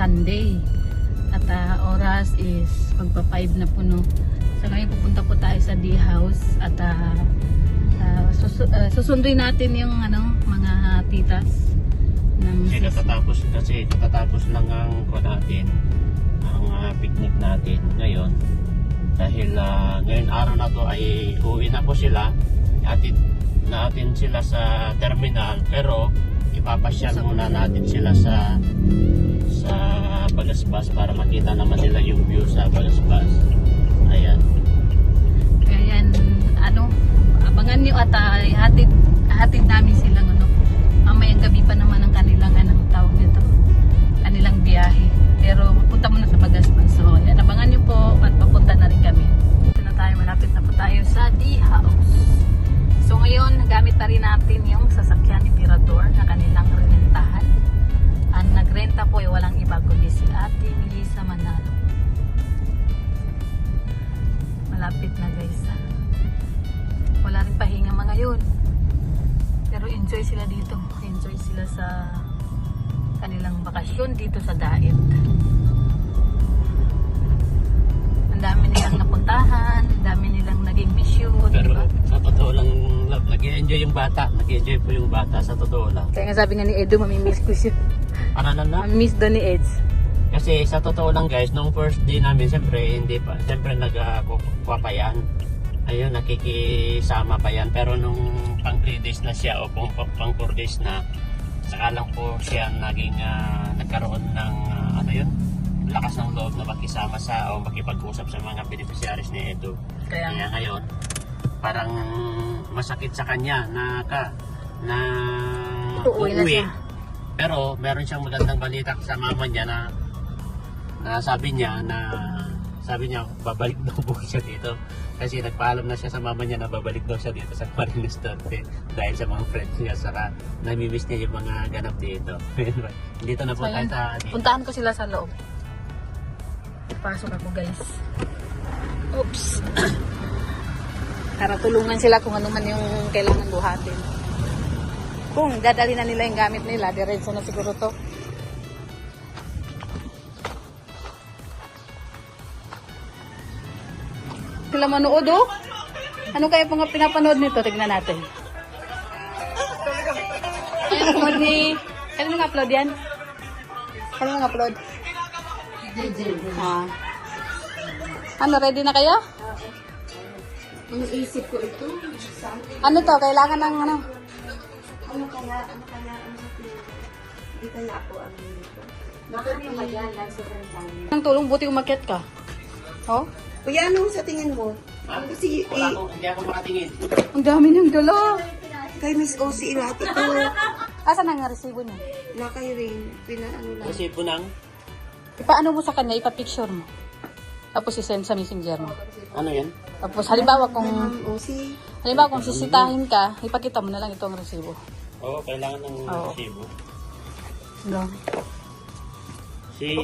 Sunday. At oras is pagpa 5 na po, no. So ngayon pupunta po tayo sa D house at susunduin natin yung mga titas ng kasi katatapos lang ang natin ang picnic natin ngayon dahil ngayon araw na to ay uwi na po sila. Atid natin sila sa terminal pero ipapasyal muna natin sila sa Bagasbas para makita naman nila yung view sa Bagasbas. Ayan. Kaya yan, abangan nyo at hatid namin silang mamayang gabi pa naman ang kanilang tawag nito, kanilang biyahe. Pero punta muna sa Bagasbas. So yan, abangan nyo po at papunta na rin kami. Ito na tayo, malapit na po tayo sa D house. So ngayon, nagamit na rin natin yung sasakyan ni Tirador na kanilang rentahan. Ang nagrenta po ay walang iba kundi si Ate Melissa Manalo. Malapit na guys. Wala rin pahinga mga yun. Pero enjoy sila dito. Enjoy sila sa kanilang bakasyon dito sa Daet. Ang dami nilang napuntahan, ang dami nilang naging mission. Pero diba? sa totoo lang, nag-enjoy yung bata. Nag-enjoy po yung bata sa totoo lang. Kaya nga sabi nga ni Edo, mamimiss ko siya. Ano na? Mamimiss doon ni Eds. Kasi sa totoo lang guys, nung first day namin, siyempre nagkakwa pa yan. Ayun, nakikisama pa yan. Pero nung pang 3 days na siya o pang 4 days na, saka lang po siya nagkaroon ng lakas ng loob na makisama sa o makipag-usap sa mga beneficiaries ni Edo. Kaya ngayon, parang masakit sa kanya na uuwi na siya. Pero meron siyang magandang balita sa mama niya na sabi niya babalik daw po siya dito. Kasi nagpaalam na siya sa mama niya na babalik daw siya dito sa Marinas Norte dahil sa mga friends niya, saka namimiss niya yung mga ganap dito. Dito na po tayo sa dito. Puntahan ko sila sa loob. Pasok ako guys. Oops. Para tulungan sila kung ano man yung kailangan buhatin. Kung dadali na nila yung gamit nila, diretso na siguro to. Sila manood oh. Ano kaya pang pinapanood nito? Tignan natin. Kailan mga upload yan? Kailan mga upload? Ano, ready na kayo? Ang isip ko ito. Ano to? Kailangan ng Ano kaya dito na ako ang dito. Bakit naman yan lang sobrang dami. ng tulong, buti umakyat ka. Oh? Kuya, ano sa tingin mo? Kasi Hindi ako makatingin. Ang dami niyang dala. kay Miss Osi lahat ito. Asan ang resibo niya? Na kayo rin, pinaano lang. Kasi po nang, Ipaano mo sa kanya, ipapicture mo. Tapos isend sa messenger mo. ano yan? Tapos halimbawa Ma'am Osi, kung sisitahin ka, ipakita mo na lang itong resibo. Oo, kailangan ng Oo. resibo. No. Si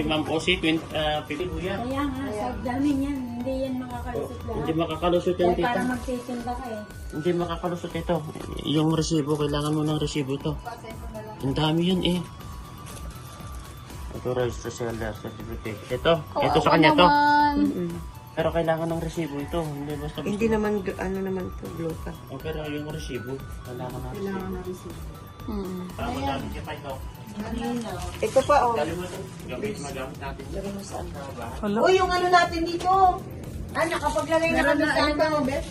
Ma'am Osi, pili po yan. Kaya nga, sa dami niyan, hindi yan makakalusot lahat. Hindi makakalusot yan, Kaya tita. para magtitinda ka eh. Hindi makakalusot ito. Yung resibo, kailangan mo ng resibo to. Ang dami yun eh. Authorized seller certificate. Ito sa kanya to. Pero kailangan ng resibo ito. Hindi basta hindi naman, ano naman ito, bloka. pero yung resibo, kailangan ng resibo. Para magamit niya pa ito. Ito pa, oh. Dali mo ito. Magamit natin. Hello? Uy, yung ano natin dito. Ah, nakapaglagay na kami sa ano, Beth.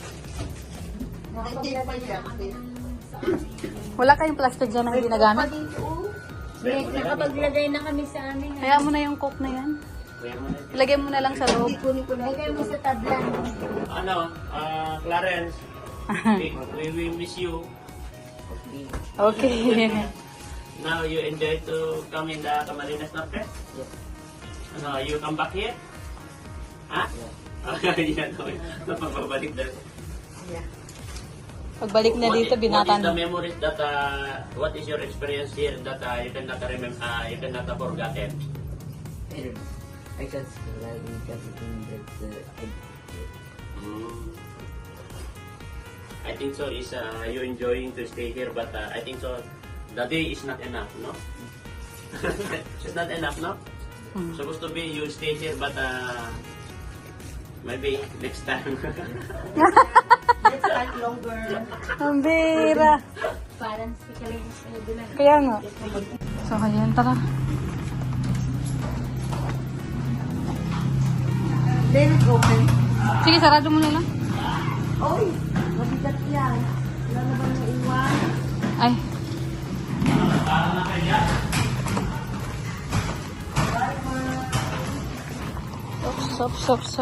Wala kayong plastic dyan na hindi nagamit? Nakapaglagay na kami sa amin. Kaya mo na yung coke na yan. Ilagay mo na lang sa loob. Lagay mo sa tablan. Clarence, we miss you. Okay. Now you enjoy to come in the Camarines Norte? Yes. You come back here? Ha? Yan. Napapabalik na. Pagbalik na dito, What is binatan. the memories that, what is your experience here that you cannot remember, you cannot forget it? I just like that I think so is you enjoying to stay here, but I think so the day is not enough, no? It's not enough, no? Supposed to be you stay here, but maybe next time. Let's start longer. Ang bira. Parang speaker sa bilang. Kaya nga. So, ayan, tara. Then open. Sige, sarado mo na lang. Oy, mabigat yan. Wala na ba nang iwan? Ay. Ops.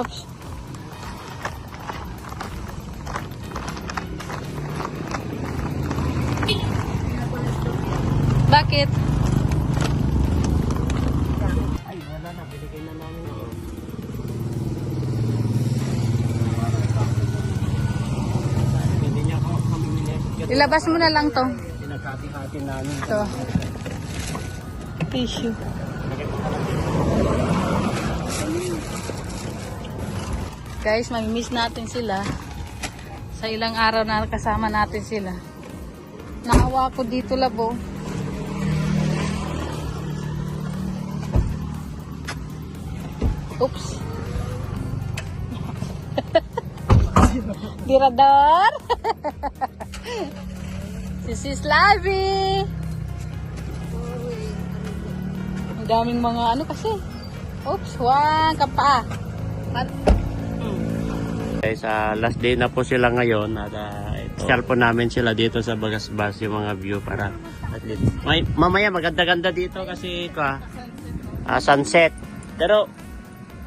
Bakit? Ay, wala na. Binigay na namin yun. Hindi niya ako mamimili. Ilabas mo na lang to. Pinagkati-hati namin. Ito. Tissue. Guys, mamimiss natin sila. Sa ilang araw na kasama natin sila. Naawa ko dito, labo. Oops. Dirador. Si Sis Lavi. Ang daming mga ano kasi. Oops, wang kapa. Guys, last day na po sila ngayon at special po namin sila dito sa Bagasbas yung mga view para at least. Mamaya maganda-ganda dito kasi sunset. Pero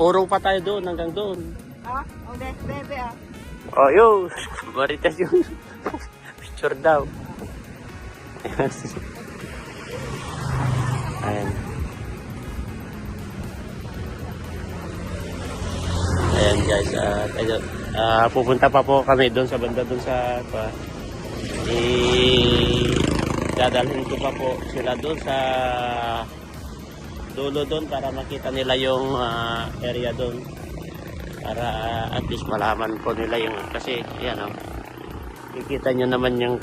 urong pa tayo doon hanggang doon. Ah, okay, bebe ah. Oh, yo! Marites yun. Picture daw. Ayan. Ayan guys, pupunta pa po kami doon sa banda doon sa dadalhin ko pa po sila doon sa dulo doon para makita nila yung area doon para at least malaman po nila yung kasi yan o kikita nyo naman yung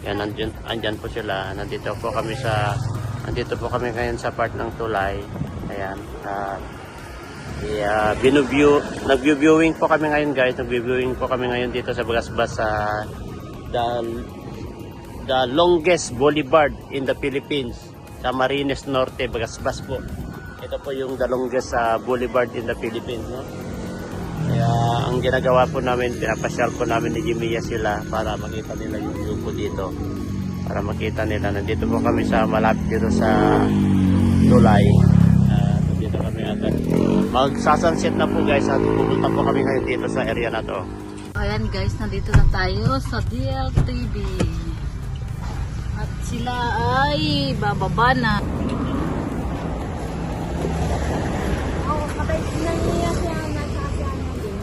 yan andyan po sila nandito po kami ngayon sa part ng tulay. Ayan nag-viewing po kami ngayon guys. Nag-viewing po kami ngayon dito sa Bagasbas sa the longest boulevard in the Philippines sa Marines Norte, Bagasbas po. Ito po yung the longest boulevard in the Philippines, no? Kaya ang ginagawa po namin, pinapasyal po namin ni Jimmy sila para makita nila yung view po dito. Para makita nila, nandito po kami sa malapit dito sa tulay. Dito kami agad. Magsasunset na po guys at pupunta po kami ngayon dito sa area na to. Ayan guys, nandito na tayo sa DLTV. At sila ay bababa na. Oo, kapag nangyayas siya nagkakasama din.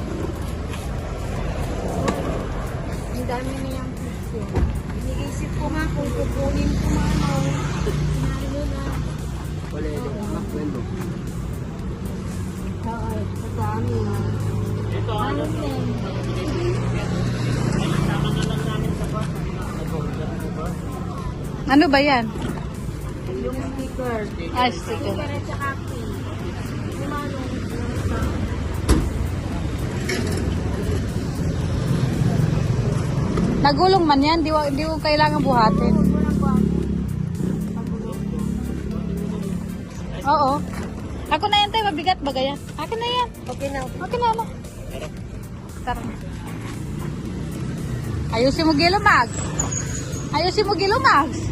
Ang dami niyang picture. Iniisip ko nga kung kukunin ko nga Lalo na. Wala yung makwento. Oo, sa dami na. Ito ano? Ano ba yan? yung sticker. Ay, sticker. Pero sa kape. Yung mga nung Nagulong man yan, di ko kailangan buhatin. Oo. Ako na yan tayo, mabigat ba gaya? Akin na yan. Okay na. Akin na, ano? Tara. Ayusin mo gilo, Mags. Ayusin mo gilo, Mags.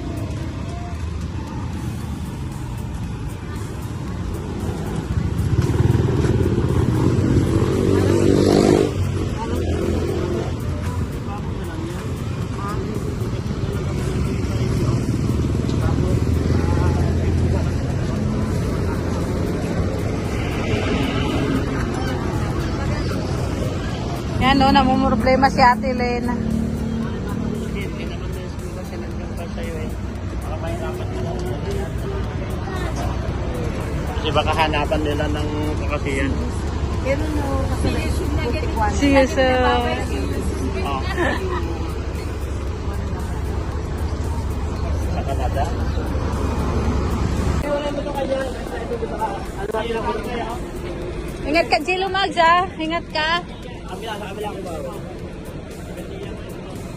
Yan o, namumroblema si Ate Elena. Kasi baka hanapan nila ng kakasiyan. Pero no, kasi See you soon. Oh. Sa Canada. Ingat ka, Jilo Mags, ha? Ingat ka.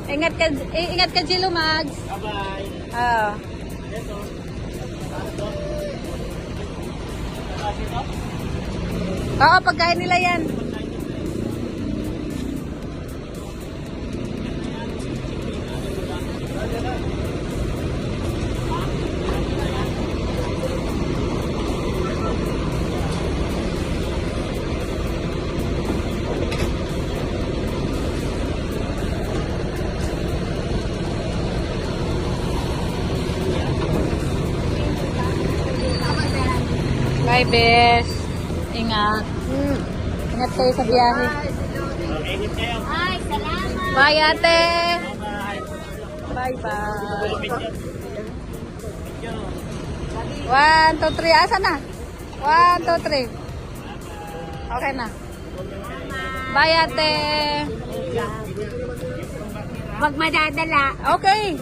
Ingat ka, Jilo Mags. Bye-bye. Oo. Oo, pagkain nila yan. Bye, Bes. Ingat. Ingat kayo sa biyahe. Ingat kayo. Ay, salamat. Bye, ate. Bye. Bye-bye. 1, 2, 3. Asa na? 1, 2, 3. Okay na. Bye, ate. Huwag madadala. Okay.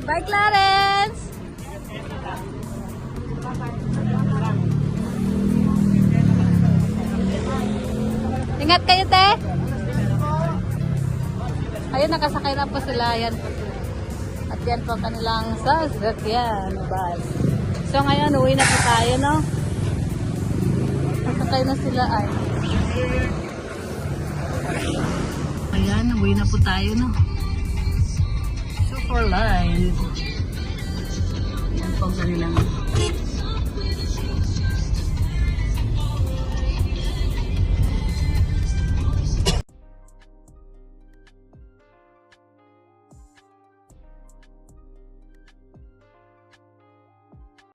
Bye, Clarence. Ingat kayo, te. Ayun, nakasakay na po sila. Yan po. At yan po kanilang sasakyan. Bye. So, ngayon, uwi na po tayo, no? Nakasakay na sila, ay. Ayan, uwi na po tayo, no? Super line. Yan po ang kanilang